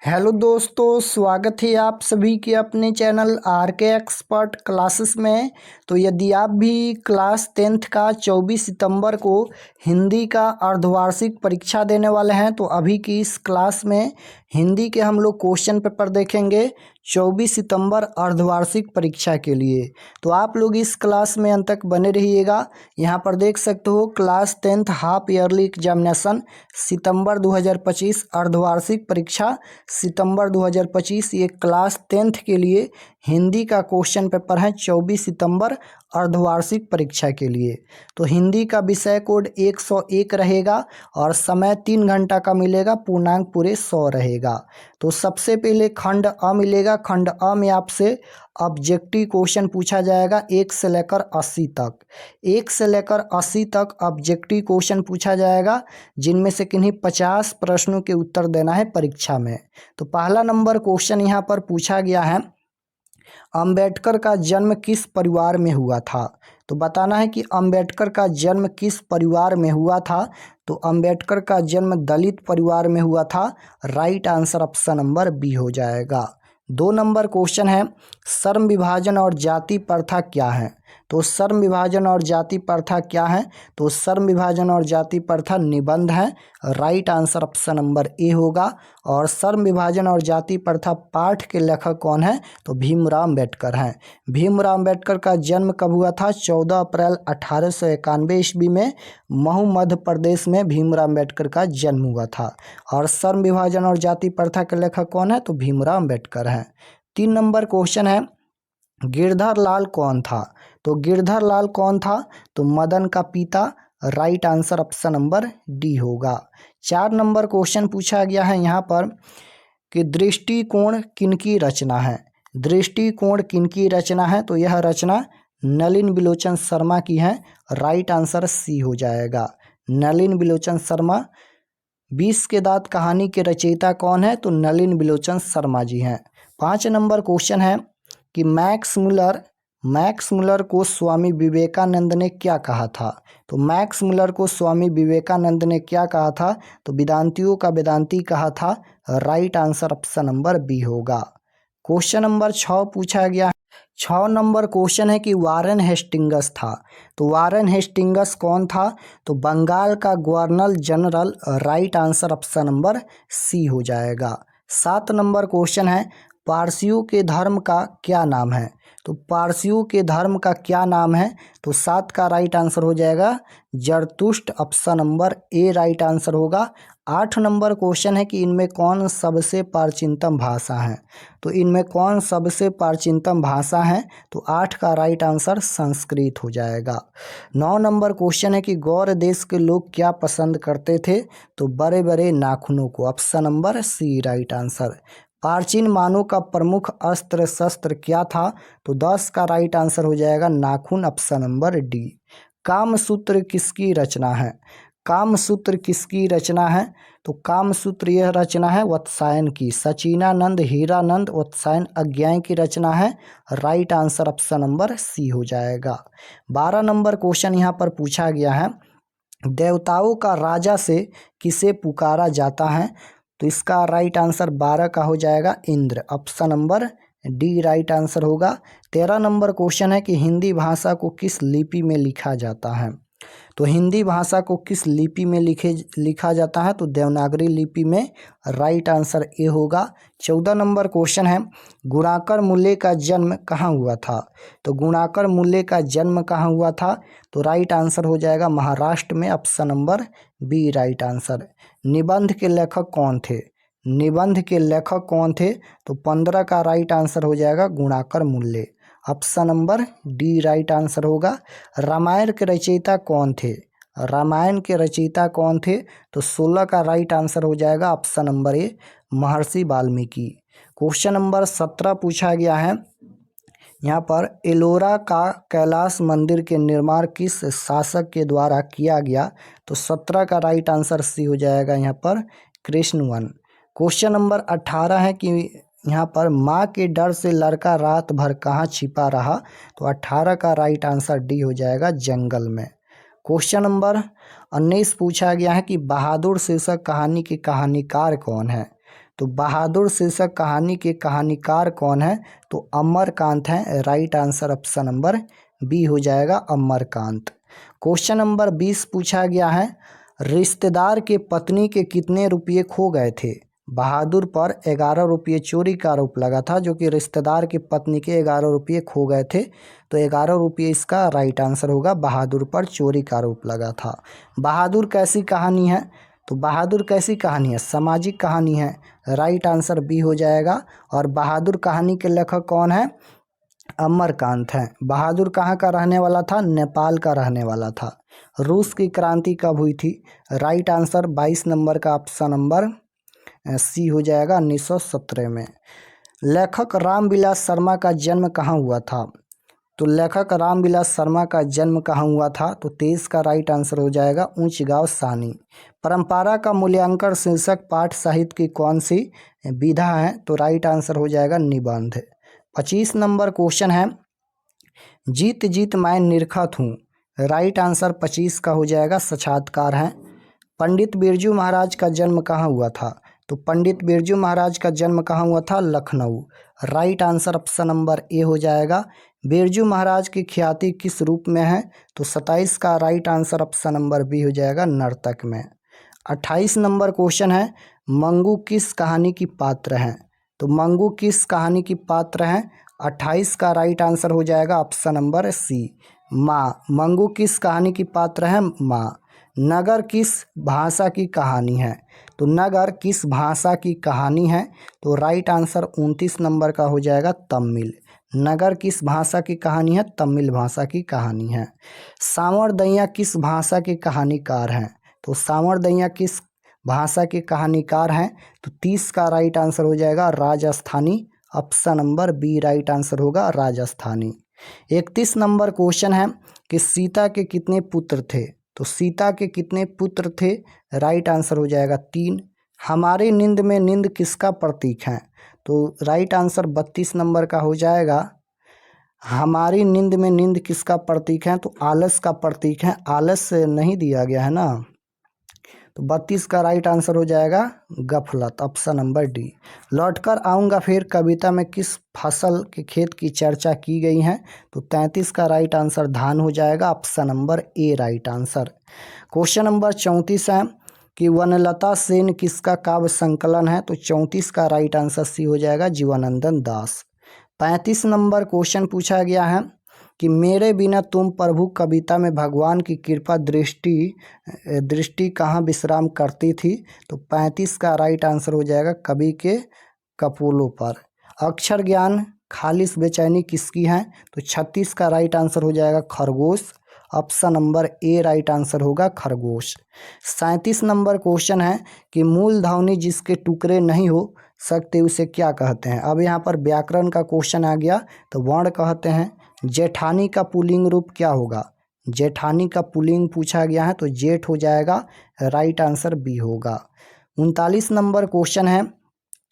Hello दोस्तों, स्वागत है आप सभी के अपने चैनल आर के एक्सपर्ट क्लासेस में। तो यदि आप भी क्लास 10th का 24 सितंबर को हिंदी का अर्धवार्षिक परीक्षा देने वाले हैं तो अभी की इस क्लास में हिंदी के हम लोग क्वेश्चन पेपर देखेंगे 24 सितंबर अर्धवार्षिक परीक्षा के लिए। तो आप लोग इस क्लास में अंत तक बने रहिएगा। यहाँ पर देख सकते हो class 10th half yearly examination सितंबर 2025 अर्धवार्षिक परीक्षा सितंबर 2025 ये क्लास 10th के लिए हिंदी का क्वेश्चन पेपर है 24 सितंबर अर्धवार्षिक परीक्षा के लिए। तो हिंदी का विषय कोड 101 रहेगा और समय 3 घंटा का मिलेगा, पूर्णांक पूरे 100 रहेगा। तो सबसे पहले खंड अ मिलेगा। खंड अ में आपसे ऑब्जेक्टिव क्वेश्चन पूछा जाएगा 1 से लेकर 80 तक। 1 से लेकर 80 तक ऑब्जेक्टिव क्वेश्चन पूछा जाएगा, जिनमें से किन्हीं 50 प्रश्नों के उत्तर देना है परीक्षा में। तो पहला नंबर क्वेश्चन यहाँ पर पूछा गया है, अंबेडकर का जन्म किस परिवार में हुआ था। तो बताना है कि अंबेडकर का जन्म किस परिवार में हुआ था। तो अंबेडकर का जन्म दलित परिवार में हुआ था। Right answer option number B हो जाएगा। 2 नंबर क्वेश्चन है, श्रम विभाजन और जाति प्रथा क्या है। तो श्रम विभाजन और जाति प्रथा क्या है। तो श्रम विभाजन और जाति प्रथा निबंध है। राइट आंसर ऑप्शन नंबर ए होगा। और श्रम विभाजन और जाति प्रथा पाठ के लेखक कौन है। तो भीमराव अम्बेडकर हैं। भीमराव अम्बेडकर का जन्म कब हुआ था। 14 अप्रैल 1891 ईस्वी में महू मध्य प्रदेश में भीमराव अम्बेडकर का जन्म हुआ था। और श्रम विभाजन और जाति प्रथा के लेखक कौन है। तो भीमराव अम्बेडकर हैं। 3 नंबर क्वेश्चन है, गिरधर लाल कौन था। तो गिरधर लाल कौन था। तो मदन का पिता। Right answer option number D होगा। 4 नंबर क्वेश्चन पूछा गया है यहाँ पर कि दृष्टिकोण किनकी रचना है। दृष्टिकोण किनकी रचना है। तो यह रचना नलिन बिलोचन शर्मा की है। राइट आंसर सी हो जाएगा। नलिन बिलोचन शर्मा। 20 के दांत कहानी के रचयिता कौन है। तो नलिन बिलोचन शर्मा जी हैं। 5 नंबर क्वेश्चन है कि मैक्स मुलर को स्वामी विवेकानंद ने क्या कहा था। तो मैक्स मुलर को स्वामी विवेकानंद ने क्या कहा था। तो वेदांतियों का वेदांती कहा था। Right answer option number B होगा। क्वेश्चन नंबर 6 पूछा गया। 6 नंबर क्वेश्चन है कि वारेन हेस्टिंगस था। तो वारेन हेस्टिंगस कौन था। तो बंगाल का governor general. Right answer option number C हो जाएगा। 7 नंबर क्वेश्चन है, पारसियों के धर्म का क्या नाम है। तो पारसियों के धर्म का क्या नाम है। तो 7 का राइट आंसर हो जाएगा जरतुष्ट। Option number A right answer होगा। 8 नंबर क्वेश्चन है कि इनमें कौन सबसे प्राचीनतम भाषा है। तो इनमें कौन सबसे प्राचीनतम भाषा है। तो 8 का राइट आंसर संस्कृत हो जाएगा। 9 नंबर क्वेश्चन है कि गौर देश के लोग क्या पसंद करते थे। तो बड़े बड़े नाखूनों को। Option number C right answer. प्राचीन मानव का प्रमुख अस्त्र शस्त्र क्या था। तो 10 का राइट आंसर हो जाएगा नाखून। Option number D. कामसूत्र किसकी रचना है। कामसूत्र किसकी रचना है। तो कामसूत्र यह रचना है वत्सायन की। सचिनानंद हीरानंद वत्सायन अज्ञाय की रचना है। Right answer option number C हो जाएगा। 12 नंबर क्वेश्चन यहाँ पर पूछा गया है, देवताओं का राजा से किसे पुकारा जाता है। तो इसका राइट आंसर 12 का हो जाएगा Indra. Option number D right answer होगा। 13 नंबर क्वेश्चन है कि हिंदी भाषा को किस लिपि में लिखा जाता है। तो हिंदी भाषा को किस लिपि में लिखा जाता है। तो देवनागरी लिपि में। राइट आंसर ए होगा। 14 नंबर क्वेश्चन है, गुणाकर मूल्य का जन्म कहाँ हुआ था। तो गुणाकर मूल्य का जन्म कहाँ हुआ था। तो राइट आंसर हो जाएगा महाराष्ट्र में। Option number B right answer. निबंध के लेखक कौन थे। निबंध के लेखक कौन थे। तो 15 का राइट आंसर हो जाएगा गुणाकर मूल्य। Option number D right answer होगा। रामायण के रचयिता कौन थे। रामायण के रचयिता कौन थे। तो 16 का राइट आंसर हो जाएगा ऑप्शन नंबर ए महर्षि वाल्मीकि। क्वेश्चन नंबर 17 पूछा गया है, यहाँ पर एलोरा का कैलाश मंदिर के निर्माण किस शासक के द्वारा किया गया। तो 17 का राइट आंसर सी हो जाएगा यहाँ पर कृष्णवन। क्वेश्चन नंबर 18 है कि यहाँ पर माँ के डर से लड़का रात भर कहाँ छिपा रहा। तो 18 का राइट आंसर डी हो जाएगा जंगल में। क्वेश्चन नंबर 19 पूछा गया है कि बहादुर शीर्षक कहानी के कहानीकार कौन है। तो बहादुर शीर्षक कहानी के कहानीकार कौन है? तो अमरकांत हैं। Right answer option number B हो जाएगा अमरकांत। क्वेश्चन नंबर 20 पूछा गया है, रिश्तेदार के पत्नी के कितने रुपये खो गए थे? बहादुर पर 11 रुपये चोरी का आरोप लगा था, जो कि रिश्तेदार की पत्नी के 11 रुपये खो गए थे। तो 11 रुपये इसका राइट आंसर होगा। बहादुर पर चोरी का आरोप लगा था। बहादुर कैसी कहानी है? तो बहादुर कैसी कहानी है? सामाजिक कहानी है। राइट आंसर बी हो जाएगा। और बहादुर कहानी के लेखक कौन है? अमरकांत हैं। बहादुर कहाँ का रहने वाला था? नेपाल का रहने वाला था। रूस की क्रांति कब हुई थी? राइट आंसर 22 नंबर का ऑप्शन नंबर सी हो जाएगा 1917 में। लेखक रामविलास शर्मा का जन्म कहाँ हुआ था? तो लेखक रामविलास शर्मा का जन्म कहाँ हुआ था? तो 23 का राइट आंसर हो जाएगा ऊंच गांव सानी। परंपरा का मूल्यांकन शीर्षक पाठ साहित्य की कौन सी विधा है? तो राइट आंसर हो जाएगा निबंध। 25 नंबर क्वेश्चन है, जीत जीत मैं निरखत हूँ। राइट आंसर 25 का हो जाएगा साक्षात्कार है। पंडित बिरजू महाराज का जन्म कहाँ हुआ था? तो पंडित बिरजू महाराज का जन्म कहाँ हुआ था? Lucknow. Right answer option number ए हो जाएगा। बिरजू महाराज की ख्याति किस रूप में है? तो 27 का right answer option number B हो जाएगा नर्तक में। 28 नंबर क्वेश्चन है, मंगू किस कहानी की पात्र हैं? तो मंगू किस कहानी की पात्र हैं? 28 का राइट आंसर हो जाएगा ऑप्शन नंबर सी माँ। मंगू किस कहानी की पात्र है? माँ। नगर किस भाषा की कहानी है? तो नगर किस भाषा की कहानी है? तो राइट आंसर 29 नंबर का हो जाएगा तमिल। नगर किस भाषा की कहानी है? तमिल भाषा की कहानी है। सांवरदैया किस भाषा के कहानीकार हैं? तो सांवरदैया किस भाषा के कहानीकार हैं? तो 30 का राइट आंसर हो जाएगा Rajasthani. Option number B right answer होगा राजस्थानी। 31 नंबर क्वेश्चन है कि सीता के कितने पुत्र थे? तो सीता के कितने पुत्र थे? राइट आंसर हो जाएगा 3। हमारी नींद में नींद किसका प्रतीक है? तो राइट आंसर 32 नंबर का हो जाएगा। हमारी नींद में नींद किसका प्रतीक है? तो आलस का प्रतीक है। आलस नहीं दिया गया है ना, तो 32 का राइट आंसर हो जाएगा गफलत। Option number D. लौटकर आऊँगा फिर कविता में किस फसल के खेत की चर्चा की गई है? तो 33 का राइट आंसर धान हो जाएगा। Option number A right answer. Question number 34 है कि वनलता सेन किसका काव्य संकलन है? तो 34 का राइट आंसर सी हो जाएगा जीवनानंद दास। 35 नंबर क्वेश्चन पूछा गया है कि मेरे बिना तुम प्रभु कविता में भगवान की कृपा दृष्टि कहाँ विश्राम करती थी? तो 35 का राइट आंसर हो जाएगा कवि के कपोलों पर। अक्षर ज्ञान खालिस बेचैनी किसकी है? तो 36 का राइट आंसर हो जाएगा खरगोश। Option number A right answer होगा खरगोश। 37 नंबर क्वेश्चन है कि मूल ध्वनि जिसके टुकड़े नहीं हो सकते उसे क्या कहते हैं? अब यहाँ पर व्याकरण का क्वेश्चन आ गया, तो वर्ण कहते हैं। जेठानी का पुल्लिंग रूप क्या होगा? जेठानी का पुल्लिंग पूछा गया है, तो जेठ हो जाएगा। राइट आंसर बी होगा। 39 नंबर क्वेश्चन है,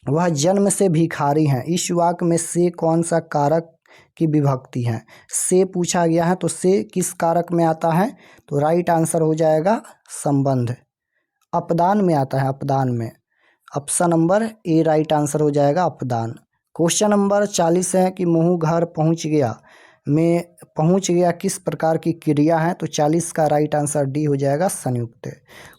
वह जन्म से भिखारी हैं। इस वाक्य में से कौन सा कारक की विभक्ति है? से पूछा गया है, तो से किस कारक में आता है? तो राइट आंसर हो जाएगा संबंध। अपदान में आता है, अपदान में। Option number A right answer हो जाएगा अपदान। क्वेश्चन नंबर 40 है कि मुँह घर पहुँच गया में पहुँच गया किस प्रकार की क्रिया है? तो 40 का राइट आंसर डी हो जाएगा संयुक्त।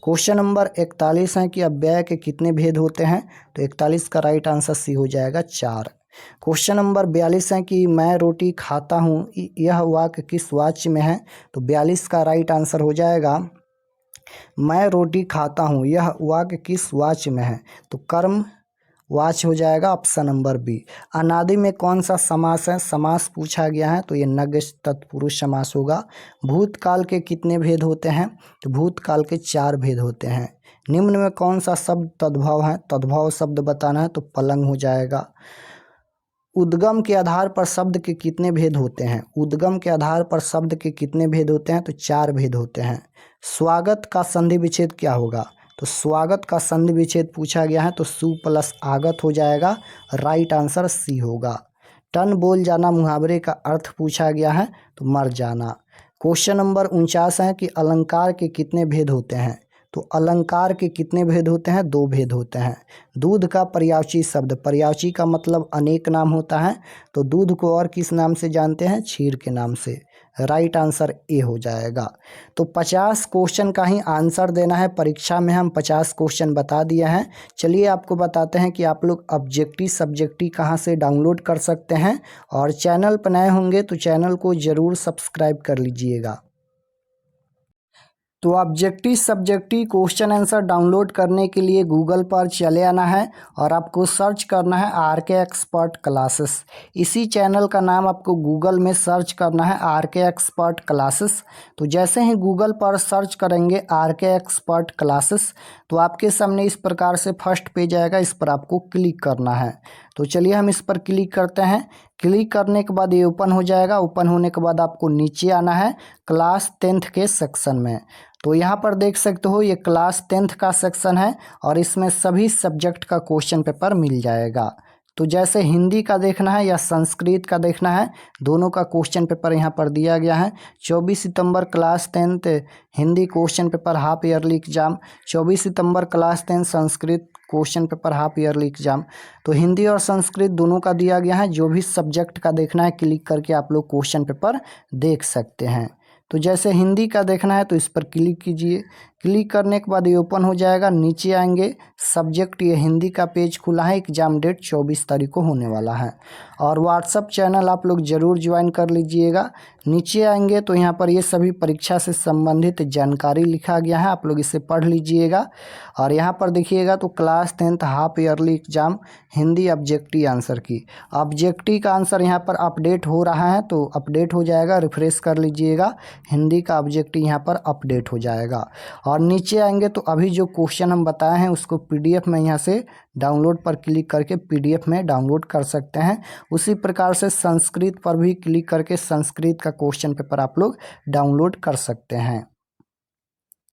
क्वेश्चन नंबर 41 है कि अव्यय के कितने भेद होते हैं? तो 41 का राइट आंसर सी हो जाएगा 4। क्वेश्चन नंबर 42 है कि मैं रोटी खाता हूँ, यह वाक्य किस वाच्य में है? तो 42 का राइट आंसर हो जाएगा मैं रोटी खाता हूँ, यह वाक्य किस वाच्य में है? तो कर्म वाच्य हो जाएगा। Option number B. अनादि में कौन सा समास है? समास पूछा गया है, तो ये नग्न तत्पुरुष समास होगा। भूतकाल के कितने भेद होते हैं? तो भूतकाल के 4 भेद होते हैं। निम्न में कौन सा शब्द तद्भव है? तद्भव शब्द बताना है, तो पलंग हो जाएगा। उद्गम के आधार पर शब्द के कितने भेद होते हैं? उद्गम के आधार पर शब्द के कितने भेद होते हैं? तो 4 भेद होते हैं। स्वागत का संधि विच्छेद क्या होगा? तो स्वागत का संधि विच्छेद पूछा गया है, तो सु प्लस आगत हो जाएगा। राइट आंसर सी होगा। टन बोल जाना मुहावरे का अर्थ पूछा गया है, तो मर जाना। क्वेश्चन नंबर 49 है कि अलंकार के कितने भेद होते हैं? तो अलंकार के कितने भेद होते हैं? 2 भेद होते हैं। दूध का पर्यायवाची शब्द, पर्यायवाची का मतलब अनेक नाम होता है, तो दूध को और किस नाम से जानते हैं? क्षीर के नाम से। राइट आंसर ए हो जाएगा। तो 50 क्वेश्चन का ही आंसर देना है। परीक्षा में हम 50 क्वेश्चन बता दिए हैं। चलिए आपको बताते हैं कि आप लोग ऑब्जेक्टिव सब्जेक्टिव कहाँ से डाउनलोड कर सकते हैं, और चैनल पर नए होंगे तो चैनल को ज़रूर सब्सक्राइब कर लीजिएगा। तो objective subjective question answer download करने के लिए गूगल पर चले आना है और आपको सर्च करना है आरके एक्सपर्ट क्लासेस। इसी चैनल का नाम आपको गूगल में सर्च करना है आरके एक्सपर्ट क्लासेस। तो जैसे ही गूगल पर सर्च करेंगे आरके एक्सपर्ट क्लासेस, तो आपके सामने इस प्रकार से फर्स्ट पेज आएगा, इस पर आपको क्लिक करना है। तो चलिए हम इस पर क्लिक करते हैं। क्लिक करने के बाद ये ओपन हो जाएगा। ओपन होने के बाद आपको नीचे आना है क्लास 10th के सेक्शन में। तो यहाँ पर देख सकते हो ये क्लास 10th का सेक्शन है और इसमें सभी सब्जेक्ट का क्वेश्चन पेपर मिल जाएगा। तो जैसे हिंदी का देखना है या संस्कृत का देखना है, दोनों का क्वेश्चन पेपर यहाँ पर दिया गया है। 24 सितंबर class 10th Hindi question paper half yearly exam, 24 सितंबर class 10 Sanskrit question paper half yearly exam. तो हिंदी और संस्कृत दोनों का दिया गया है। जो भी सब्जेक्ट का देखना है क्लिक करके आप लोग क्वेश्चन पेपर देख सकते हैं। तो जैसे हिंदी का देखना है तो इस पर क्लिक कीजिए। क्लिक करने के बाद ये ओपन हो जाएगा। नीचे आएंगे सब्जेक्ट, ये हिंदी का पेज खुला है। एग्जाम डेट 24 तारीख को होने वाला है। और व्हाट्सअप चैनल आप लोग ज़रूर ज्वाइन कर लीजिएगा। नीचे आएंगे तो यहाँ पर ये सभी परीक्षा से संबंधित जानकारी लिखा गया है, आप लोग इसे पढ़ लीजिएगा। और यहाँ पर देखिएगा तो class 10th half yearly exam Hindi objective answer की, ऑब्जेक्टिव का आंसर यहाँ पर अपडेट हो रहा है, तो अपडेट हो जाएगा, रिफ्रेश कर लीजिएगा। हिंदी का ऑब्जेक्टिव यहाँ पर अपडेट हो जाएगा। और नीचे आएंगे तो अभी जो क्वेश्चन हम बताए हैं उसको पीडीएफ में यहाँ से डाउनलोड पर क्लिक करके पीडीएफ में डाउनलोड कर सकते हैं। उसी प्रकार से संस्कृत पर भी क्लिक करके संस्कृत का क्वेश्चन पेपर आप लोग डाउनलोड कर सकते हैं।